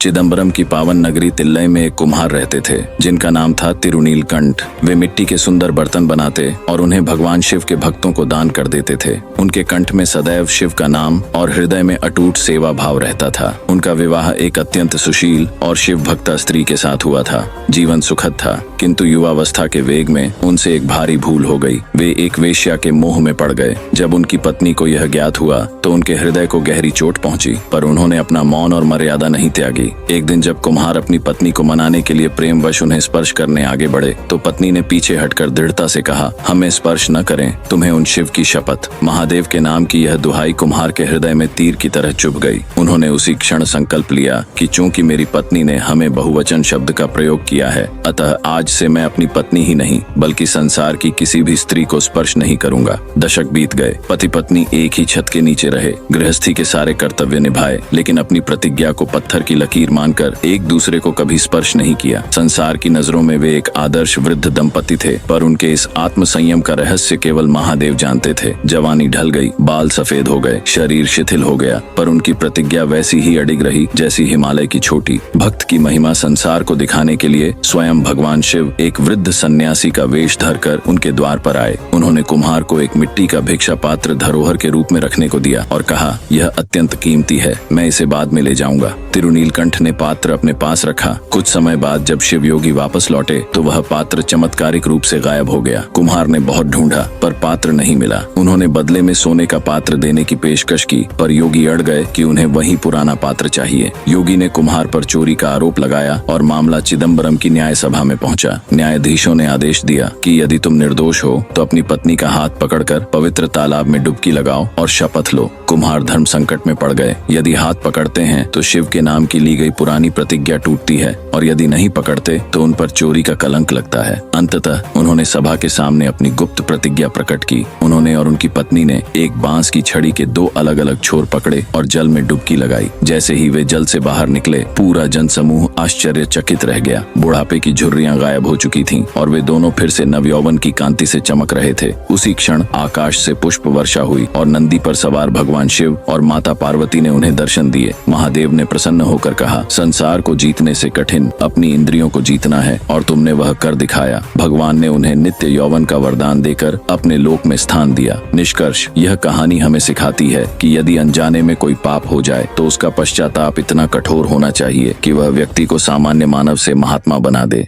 चिदम्बरम की पावन नगरी तिल्लई में एक कुम्हार रहते थे जिनका नाम था तिरुनीलकंठ। वे मिट्टी के सुंदर बर्तन बनाते और उन्हें भगवान शिव के भक्तों को दान कर देते थे। उनके कंठ में सदैव शिव का नाम और हृदय में अटूट सेवा भाव रहता था। उनका विवाह एक अत्यंत सुशील और शिव भक्ता स्त्री के साथ हुआ था। जीवन सुखद था, किंतु युवावस्था के वेग में उनसे एक भारी भूल हो गई। वे एक वेश्या के मोह में पड़ गए। जब उनकी पत्नी को यह ज्ञात हुआ तो उनके हृदय को गहरी चोट पहुंची, पर उन्होंने अपना मौन और मर्यादा नहीं त्यागी। एक दिन जब कुम्हार अपनी पत्नी को मनाने के लिए प्रेमवश उन्हें स्पर्श करने आगे बढ़े तो पत्नी ने पीछे हटकर दृढ़ता से कहा, हमें स्पर्श न करें, तुम्हें उन शिव की शपथ। महादेव के नाम की यह दुहाई कुम्हार के हृदय में तीर की तरह चुभ गई। उन्होंने उसी क्षण संकल्प लिया कि चूंकि मेरी पत्नी ने हमें बहुवचन शब्द का प्रयोग किया है, अतः आज से मैं अपनी पत्नी ही नहीं बल्कि संसार की किसी भी स्त्री को स्पर्श नहीं करूंगा। दशक बीत गए। पति पत्नी एक ही छत के नीचे रहे, गृहस्थी के सारे कर्तव्य निभाए, लेकिन अपनी प्रतिज्ञा को पत्थर की लकीर मानकर एक दूसरे को कभी स्पर्श नहीं किया। संसार की नजरों में वे एक आदर्श वृद्ध दंपति थे, पर उनके इस आत्म संयम का रहस्य केवल महादेव जानते थे। जवानी ढल गई, बाल सफेद हो गए, शरीर शिथिल हो गया, पर उनकी प्रतिज्ञा वैसी ही अडिग रही जैसी हिमालय की छोटी। भक्त की महिमा संसार को दिखाने के लिए स्वयं भगवान शिव एक वृद्ध सन्यासी का वेश धरकर उनके द्वार पर आए। उन्होंने कुम्हार को एक मिट्टी का भिक्षा पात्र धरोहर के रूप में रखने को दिया और कहा, यह अत्यंत कीमती है, मैं इसे बाद में ले जाऊंगा। तिरुनीलकंठ ने पात्र अपने पास रखा। कुछ समय बाद जब शिव योगी वापस लौटे तो वह पात्र चमत्कारिक रूप से गायब हो गया। कुम्हार ने बहुत ढूंढा पर पात्र नहीं मिला। उन्होंने बदले में सोने का पात्र देने की पेशकश की, पर योगी अड़ गए कि उन्हें वही पुराना पात्र चाहिए। योगी ने कुम्हार पर चोरी का आरोप लगाया और मामला चिदम्बरम की न्याय सभा में पहुंचा। न्यायाधीशों ने आदेश दिया कि यदि तुम निर्दोष हो तो अपनी पत्नी का हाथ पकड़कर पवित्र तालाब में डुबकी लगाओ और शपथ लो। कुम्हार धर्म संकट में पड़ गए। यदि हाथ पकड़ते हैं तो शिव के नाम की ली गई पुरानी प्रतिज्ञा टूटती है, और यदि नहीं पकड़ते तो उन पर चोरी का कलंक लगता है। अंततः उन्होंने सभा के सामने अपनी गुप्त प्रतिज्ञा प्रकट की। उन्होंने और उनकी पत्नी ने एक बांस की छड़ी के दो अलग अलग छोर पकड़े और जल में डुबकी लगाई। जैसे ही वे जल से बाहर निकले, पूरा जनसमूह आश्चर्यचकित रह गया। बुढ़ापे की झुर्रियां गायब हो चुकी थीं और वे दोनों फिर से नवयौवन की कांति से चमक रहे थे। उसी क्षण आकाश से पुष्प वर्षा हुई और नंदी पर सवार भगवान शिव और माता पार्वती ने उन्हें दर्शन दिए। महादेव ने प्रसन्न होकर कहा, संसार को जीतने से कठिन अपनी इंद्रियों को जीतना है, और तुमने वह कर दिखाया। भगवान ने उन्हें नित्य यौवन का वरदान देकर अपने लोक में स्थान दिया। निष्कर्ष, यह कहानी हमें सिखाती है कि यदि अनजाने में कोई पाप हो जाए तो उसका पश्चाताप इतना कठोर होना चाहिए कि वह व्यक्ति को सामान्य मानव से महात्मा बना दे।